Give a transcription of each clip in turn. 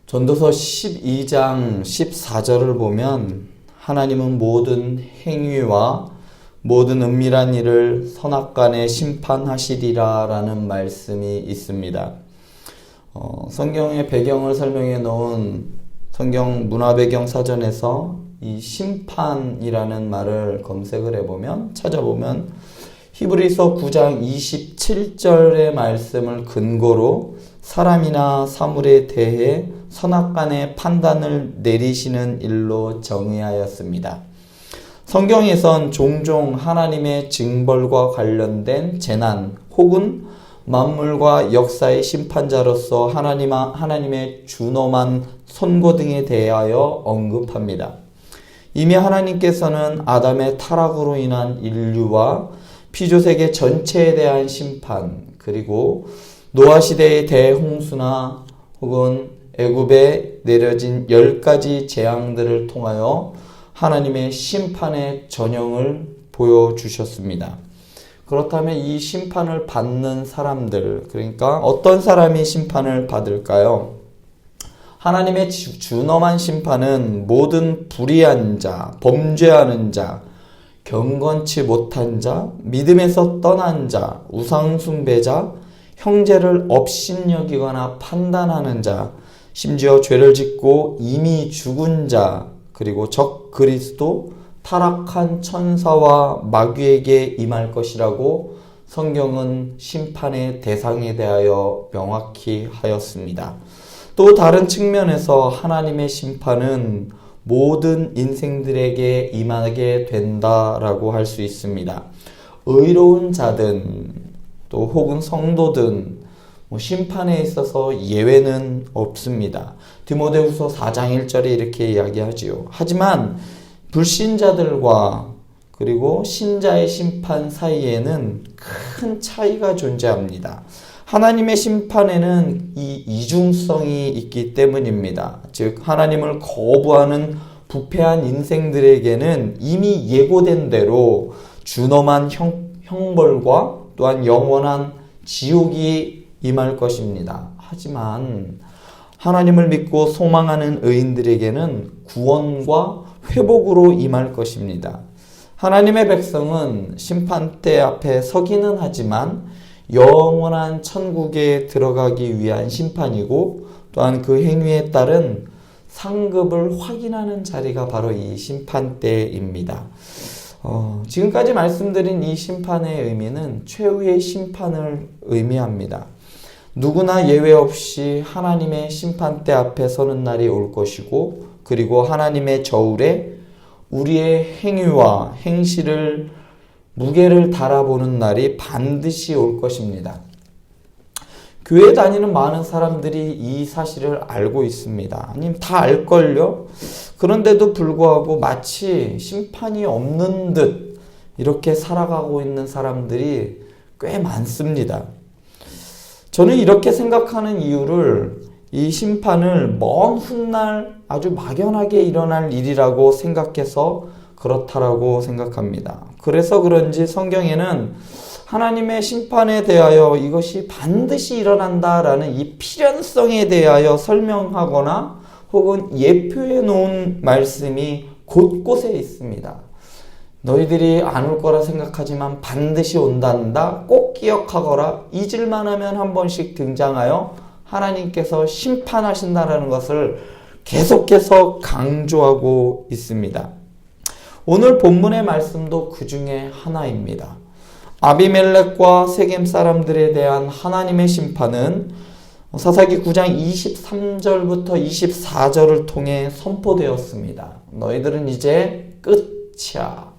전도서 12장 14절을 보면 하나님은 모든 행위와 모든 은밀한 일을 선악간에 심판하시리라 라는 말씀이 있습니다. 성경의 배경을 설명해 놓은 성경 문화배경 사전에서 이 심판이라는 말을 검색을 해보면 찾아보면 히브리서 9장 27절의 말씀을 근거로 사람이나 사물에 대해 선악간의 판단을 내리시는 일로 정의하였습니다. 성경에선 종종 하나님의 징벌과 관련된 재난 혹은 만물과 역사의 심판자로서 하나님의 준엄한 선고 등에 대하여 언급합니다. 이미 하나님께서는 아담의 타락으로 인한 인류와 피조세계 전체에 대한 심판, 그리고 노아 시대의 대홍수나 혹은 애굽에 내려진 10가지 재앙들을 통하여 하나님의 심판의 전형을 보여주셨습니다. 그렇다면 이 심판을 받는 사람들, 그러니까 어떤 사람이 심판을 받을까요? 하나님의 준엄한 심판은 모든 불의한 자, 범죄하는 자, 경건치 못한 자, 믿음에서 떠난 자, 우상숭배자, 형제를 업신여기거나 판단하는 자, 심지어 죄를 짓고 이미 죽은 자, 그리고 적 그리스도, 타락한 천사와 마귀에게 임할 것이라고 성경은 심판의 대상에 대하여 명확히 하였습니다. 또 다른 측면에서 하나님의 심판은 모든 인생들에게 임하게 된다라고 할 수 있습니다. 의로운 자든 또 혹은 성도든 심판에 있어서 예외는 없습니다. 디모데후서 4장 1절에 이렇게 이야기하지요. 하지만 불신자들과 그리고 신자의 심판 사이에는 큰 차이가 존재합니다. 하나님의 심판에는 이 이중성이 있기 때문입니다. 즉 하나님을 거부하는 부패한 인생들에게는 이미 예고된 대로 준엄한 형벌과 또한 영원한 지옥이 임할 것입니다. 하지만 하나님을 믿고 소망하는 의인들에게는 구원과 회복으로 임할 것입니다. 하나님의 백성은 심판대 앞에 서기는 하지만 영원한 천국에 들어가기 위한 심판이고 또한 그 행위에 따른 상급을 확인하는 자리가 바로 이 심판대입니다. 지금까지 말씀드린 이 심판의 의미는 최후의 심판을 의미합니다. 누구나 예외 없이 하나님의 심판대 앞에 서는 날이 올 것이고, 그리고 하나님의 저울에 우리의 행위와 행실을 무게를 달아보는 날이 반드시 올 것입니다. 교회 다니는 많은 사람들이 이 사실을 알고 있습니다. 아니면 다 알걸요? 그런데도 불구하고 마치 심판이 없는 듯 이렇게 살아가고 있는 사람들이 꽤 많습니다. 저는 이렇게 생각하는 이유를 이 심판을 먼 훗날 아주 막연하게 일어날 일이라고 생각해서 그렇다라고 생각합니다. 그래서 그런지 성경에는 하나님의 심판에 대하여 이것이 반드시 일어난다라는 이 필연성에 대하여 설명하거나 혹은 예표해 놓은 말씀이 곳곳에 있습니다. 너희들이 안 올 거라 생각하지만 반드시 온단다. 꼭 기억하거라. 잊을만 하면 한 번씩 등장하여 하나님께서 심판하신다라는 것을 계속해서 강조하고 있습니다. 오늘 본문의 말씀도 그 중에 하나입니다. 아비멜렉과 세겜 사람들에 대한 하나님의 심판은 사사기 9장 23절부터 24절을 통해 선포되었습니다. 너희들은 이제 끝이야.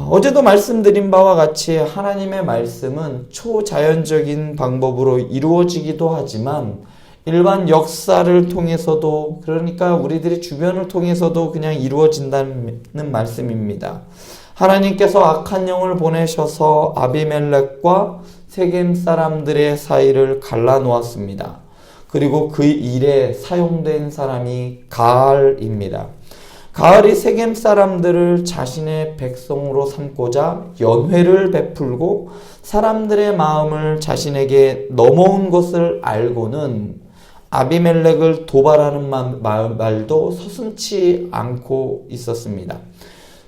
어제도 말씀드린 바와 같이 하나님의 말씀은 초자연적인 방법으로 이루어지기도 하지만 일반 역사를 통해서도, 그러니까 우리들의 주변을 통해서도 그냥 이루어진다는 말씀입니다. 하나님께서 악한 영을 보내셔서 아비멜렉과 세겜 사람들의 사이를 갈라놓았습니다. 그리고 그 일에 사용된 사람이 가알입니다. 가알이 세겜 사람들을 자신의 백성으로 삼고자 연회를 베풀고 사람들의 마음을 자신에게 넘어온 것을 알고는 아비멜렉을 도발하는 말도 서슴지 않고 있었습니다.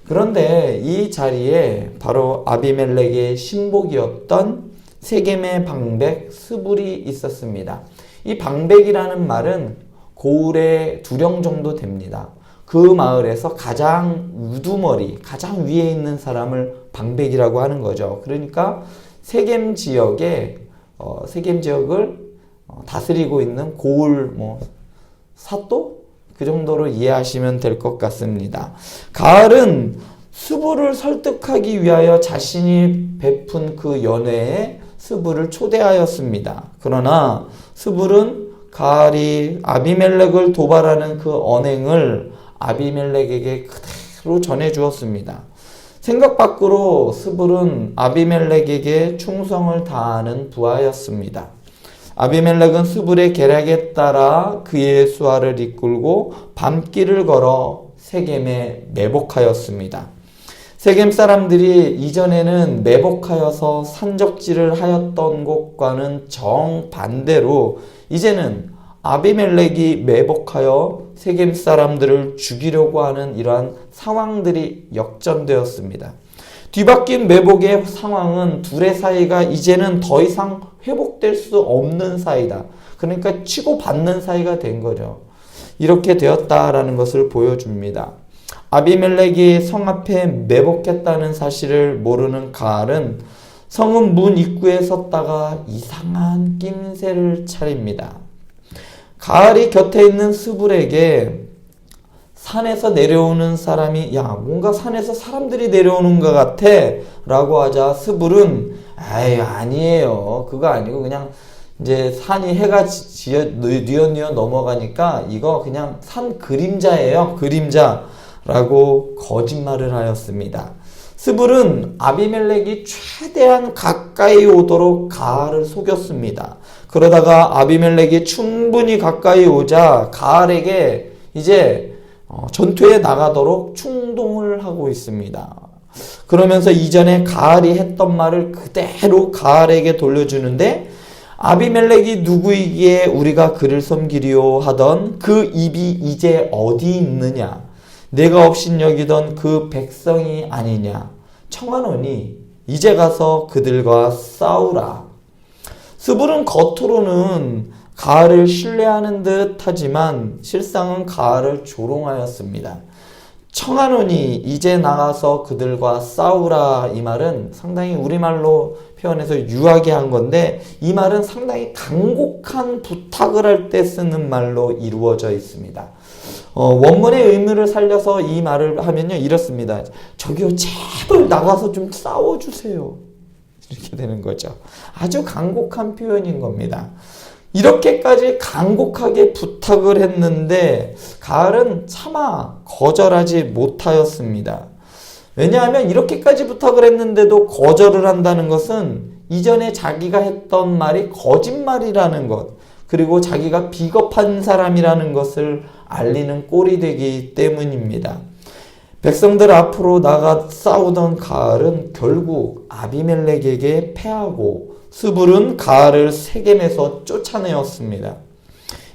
그런데 이 자리에 바로 아비멜렉의 신복이었던 세겜의 방백 스불이 있었습니다. 이 방백이라는 말은 고을의 2령 정도 됩니다. 그 마을에서 가장 우두머리, 가장 위에 있는 사람을 방백이라고 하는 거죠. 그러니까 세겜 지역을 다스리고 있는 고을, 사또? 그 정도로 이해하시면 될 것 같습니다. 가을은 스불을 설득하기 위하여 자신이 베푼 그 연회에 스불을 초대하였습니다. 그러나 스불은 가을이 아비멜렉을 도발하는 그 언행을 아비멜렉에게 그대로 전해주었습니다. 생각 밖으로 스불은 아비멜렉에게 충성을 다하는 부하였습니다. 아비멜렉은 스불의 계략에 따라 그의 수하를 이끌고 밤길을 걸어 세겜에 매복하였습니다. 세겜 사람들이 이전에는 매복하여서 산적질을 하였던 곳과는 정반대로 이제는 아비멜렉이 매복하여 세겜 사람들을 죽이려고 하는 이러한 상황들이 역전되었습니다. 뒤바뀐 매복의 상황은 둘의 사이가 이제는 더 이상 회복될 수 없는 사이다. 그러니까 치고받는 사이가 된 거죠. 이렇게 되었다라는 것을 보여줍니다. 아비멜렉이 성 앞에 매복했다는 사실을 모르는 가알은 성은 문 입구에 섰다가 이상한 낌새를 차립니다. 가알이 곁에 있는 스불에게 산에서 내려오는 사람이 뭔가 산에서 사람들이 내려오는 것 같아 라고 하자 스불은 아니에요. 그거 아니고 그냥 이제 산이 해가 뉘엿뉘엿 넘어가니까 이거 그냥 산 그림자예요. 그림자라고 거짓말을 하였습니다. 스불은 아비멜렉이 최대한 가까이 오도록 가알을 속였습니다. 그러다가 아비멜렉이 충분히 가까이 오자 가알에게 이제 전투에 나가도록 충동을 하고 있습니다. 그러면서 이전에 가알이 했던 말을 그대로 가알에게 돌려주는데 아비멜렉이 누구이기에 우리가 그를 섬기리요 하던 그 입이 이제 어디 있느냐? 내가 없인 여기던 그 백성이 아니냐? 청하노니 이제 가서 그들과 싸우라. 스불은 겉으로는 가알을 신뢰하는 듯 하지만 실상은 가알을 조롱하였습니다. 청하노니 이제 나가서 그들과 싸우라 이 말은 상당히 우리말로 표현해서 유하게 한 건데 이 말은 상당히 간곡한 부탁을 할 때 쓰는 말로 이루어져 있습니다. 원문의 의미를 살려서 이 말을 하면요 이렇습니다. 저기요 제발 나가서 좀 싸워주세요. 이렇게 되는 거죠. 아주 간곡한 표현인 겁니다. 이렇게까지 간곡하게 부탁을 했는데 가알은 차마 거절하지 못하였습니다. 왜냐하면 이렇게까지 부탁을 했는데도 거절을 한다는 것은 이전에 자기가 했던 말이 거짓말이라는 것, 그리고 자기가 비겁한 사람이라는 것을 알리는 꼴이 되기 때문입니다. 백성들 앞으로 나가 싸우던 가알은 결국 아비멜렉에게 패하고 스불은 가알을 세겜에서 쫓아내었습니다.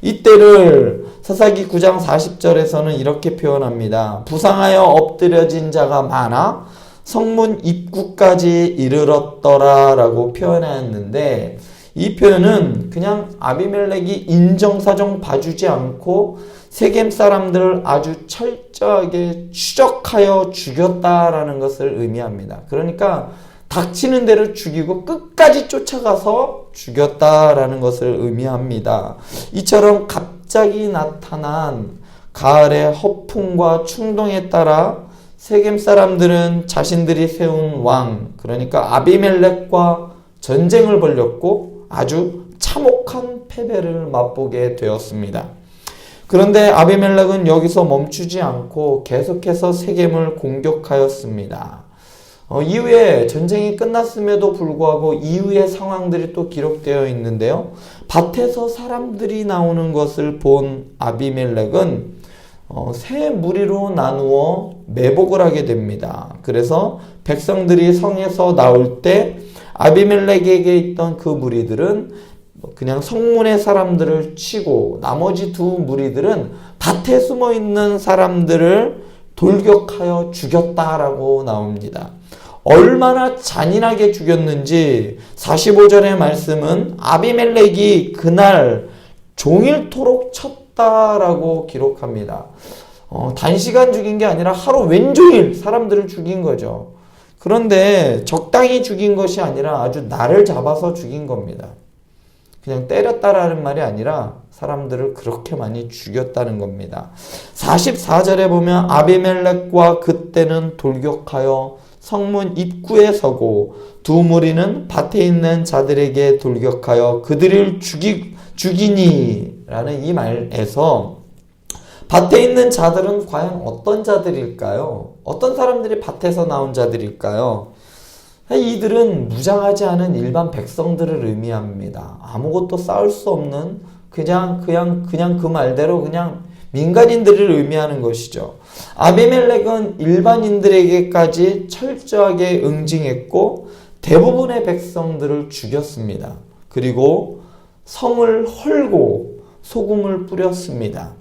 이때를 사사기 9장 40절에서는 이렇게 표현합니다. 부상하여 엎드려진 자가 많아 성문 입구까지 이르렀더라 라고 표현하였는데 이 표현은 그냥 아비멜렉이 인정사정 봐주지 않고 세겜 사람들을 아주 철저하게 추적하여 죽였다라는 것을 의미합니다. 그러니까 닥치는 대로 죽이고 끝까지 쫓아가서 죽였다라는 것을 의미합니다. 이처럼 갑자기 나타난 가알의 허풍과 충동에 따라 세겜 사람들은 자신들이 세운 왕, 그러니까 아비멜렉과 전쟁을 벌였고 아주 참혹한 패배를 맛보게 되었습니다. 그런데 아비멜렉은 여기서 멈추지 않고 계속해서 세겜을 공격하였습니다. 이후에 전쟁이 끝났음에도 불구하고 이후의 상황들이 또 기록되어 있는데요. 밭에서 사람들이 나오는 것을 본 아비멜렉은 세 무리로 나누어 매복을 하게 됩니다. 그래서 백성들이 성에서 나올 때 아비멜렉에게 있던 그 무리들은 그냥 성문의 사람들을 치고 나머지 두 무리들은 밭에 숨어 있는 사람들을 돌격하여 죽였다라고 나옵니다. 얼마나 잔인하게 죽였는지 45절의 말씀은 아비멜렉이 그날 종일토록 쳤다라고 기록합니다. 단시간 죽인 게 아니라 하루 왼종일 사람들을 죽인 거죠. 그런데 적당히 죽인 것이 아니라 아주 날을 잡아서 죽인 겁니다. 그냥 때렸다라는 말이 아니라 사람들을 그렇게 많이 죽였다는 겁니다. 44절에 보면 아비멜렉과 그때는 돌격하여 성문 입구에 서고 두 무리는 밭에 있는 자들에게 돌격하여 그들을 죽이니 라는 이 말에서 밭에 있는 자들은 과연 어떤 자들일까요? 어떤 사람들이 밭에서 나온 자들일까요? 이들은 무장하지 않은 일반 백성들을 의미합니다. 아무것도 싸울 수 없는 그냥 그 말대로 그냥 민간인들을 의미하는 것이죠. 아비멜렉은 일반인들에게까지 철저하게 응징했고 대부분의 백성들을 죽였습니다. 그리고 성을 헐고 소금을 뿌렸습니다.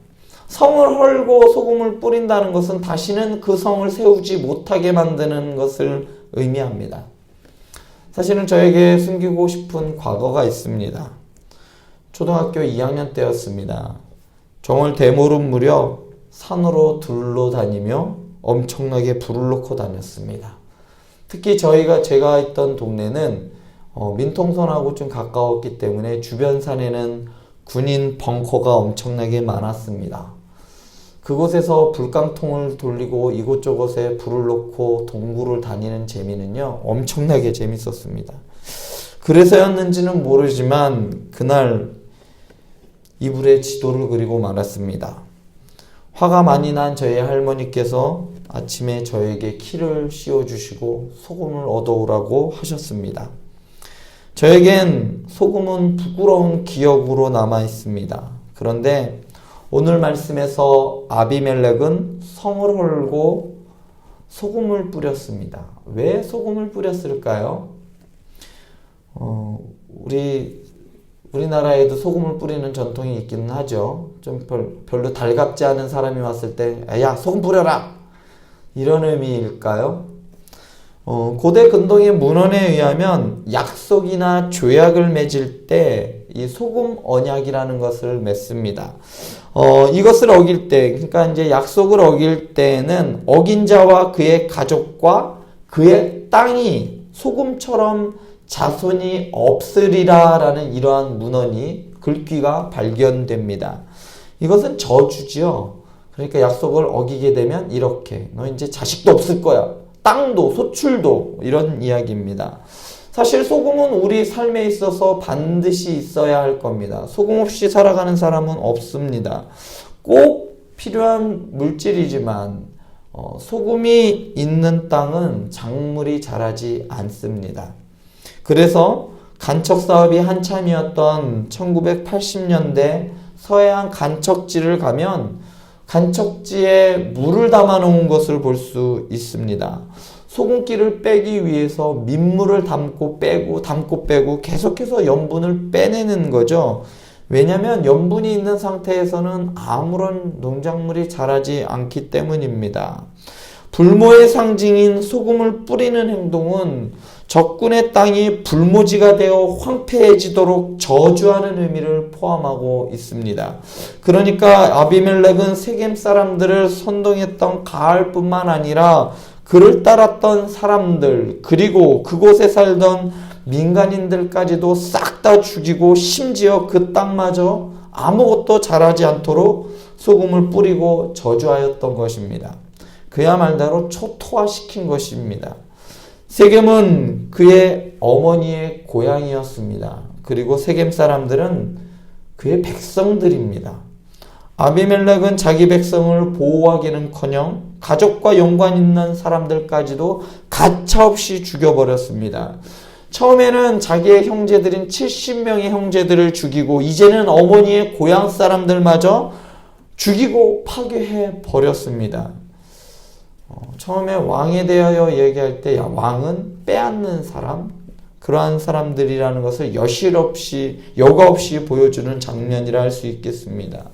성을 헐고 소금을 뿌린다는 것은 다시는 그 성을 세우지 못하게 만드는 것을 의미합니다. 사실은 저에게 숨기고 싶은 과거가 있습니다. 초등학교 2학년 때였습니다. 정월 대보름 무렵 산으로 둘러 다니며 엄청나게 불을 놓고 다녔습니다. 특히 제가 있던 동네는 민통선하고 좀 가까웠기 때문에 주변 산에는 군인 벙커가 엄청나게 많았습니다. 그곳에서 불깡통을 돌리고 이곳저곳에 불을 놓고 동굴을 다니는 재미는요, 엄청나게 재밌었습니다. 그래서였는지는 모르지만 그날 이불에 지도를 그리고 말았습니다. 화가 많이 난 저희 할머니께서 아침에 저에게 키를 씌워주시고 소금을 얻어오라고 하셨습니다. 저에겐 소금은 부끄러운 기억으로 남아 있습니다. 그런데 오늘 말씀에서 아비멜렉은 성을 헐고 소금을 뿌렸습니다. 왜 소금을 뿌렸을까요? 우리나라에도 소금을 뿌리는 전통이 있기는 하죠. 좀 별로 달갑지 않은 사람이 왔을 때, 야, 소금 뿌려라! 이런 의미일까요? 고대 근동의 문헌에 의하면 약속이나 조약을 맺을 때 이 소금 언약이라는 것을 맺습니다. 이것을 어길 때, 그러니까 이제 약속을 어길 때는 어긴 자와 그의 가족과 그의 땅이 소금처럼 자손이 없으리라 라는 이러한 문헌이 글귀가 발견됩니다. 이것은 저주지요. 그러니까 약속을 어기게 되면 이렇게 너 이제 자식도 없을 거야. 땅도 소출도 이런 이야기입니다. 사실 소금은 우리 삶에 있어서 반드시 있어야 할 겁니다. 소금 없이 살아가는 사람은 없습니다. 꼭 필요한 물질이지만 소금이 있는 땅은 작물이 자라지 않습니다. 그래서 간척 사업이 한참이었던 1980년대 서해안 간척지를 가면 간척지에 물을 담아 놓은 것을 볼 수 있습니다. 소금기를 빼기 위해서 민물을 담고 빼고 계속해서 염분을 빼내는 거죠. 왜냐하면 염분이 있는 상태에서는 아무런 농작물이 자라지 않기 때문입니다. 불모의 상징인 소금을 뿌리는 행동은 적군의 땅이 불모지가 되어 황폐해지도록 저주하는 의미를 포함하고 있습니다. 그러니까 아비멜렉은 세겜 사람들을 선동했던 가알뿐만 아니라 그를 따랐던 사람들, 그리고 그곳에 살던 민간인들까지도 싹 다 죽이고 심지어 그 땅마저 아무것도 자라지 않도록 소금을 뿌리고 저주하였던 것입니다. 그야말로 초토화시킨 것입니다. 세겜은 그의 어머니의 고향이었습니다. 그리고 세겜 사람들은 그의 백성들입니다. 아비멜렉은 자기 백성을 보호하기는커녕 가족과 연관 있는 사람들까지도 가차없이 죽여버렸습니다. 처음에는 자기의 형제들인 70명의 형제들을 죽이고 이제는 어머니의 고향 사람들마저 죽이고 파괴해 버렸습니다. 처음에 왕에 대하여 얘기할 때 왕은 빼앗는 사람, 그러한 사람들이라는 것을 여과 없이 보여주는 장면이라 할 수 있겠습니다.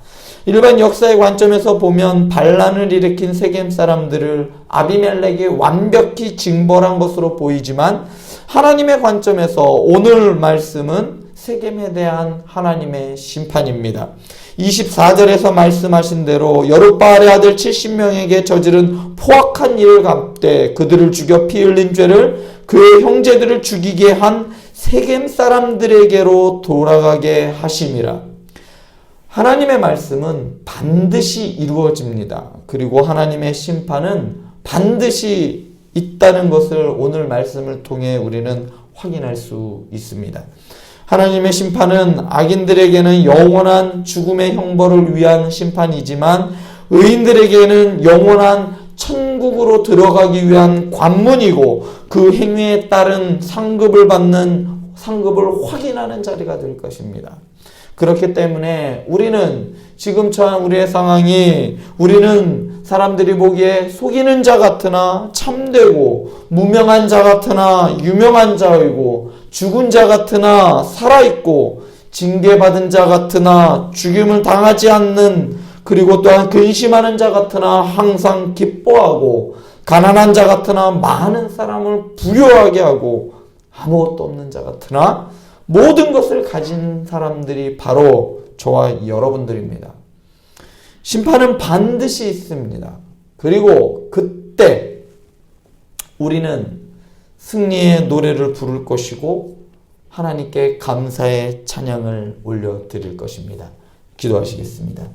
일반 역사의 관점에서 보면 반란을 일으킨 세겜 사람들을 아비멜렉이 완벽히 징벌한 것으로 보이지만 하나님의 관점에서 오늘 말씀은 세겜에 대한 하나님의 심판입니다. 24절에서 말씀하신 대로 여룻바알의 아들 70명에게 저지른 포악한 일을 갚되 그들을 죽여 피 흘린 죄를 그의 형제들을 죽이게 한 세겜 사람들에게로 돌아가게 하심이라. 하나님의 말씀은 반드시 이루어집니다. 그리고 하나님의 심판은 반드시 있다는 것을 오늘 말씀을 통해 우리는 확인할 수 있습니다. 하나님의 심판은 악인들에게는 영원한 죽음의 형벌을 위한 심판이지만 의인들에게는 영원한 천국으로 들어가기 위한 관문이고 그 행위에 따른 상급을 확인하는 자리가 될 것입니다. 그렇기 때문에 우리는 지금 처한 우리의 상황이 우리는 사람들이 보기에 속이는 자 같으나 참되고 무명한 자 같으나 유명한 자이고 죽은 자 같으나 살아있고 징계받은 자 같으나 죽임을 당하지 않는 그리고 또한 근심하는 자 같으나 항상 기뻐하고 가난한 자 같으나 많은 사람을 부유하게 하고 아무것도 없는 자 같으나 모든 것을 가진 사람들이 바로 저와 여러분들입니다. 심판은 반드시 있습니다. 그리고 그때 우리는 승리의 노래를 부를 것이고 하나님께 감사의 찬양을 올려드릴 것입니다. 기도하시겠습니다.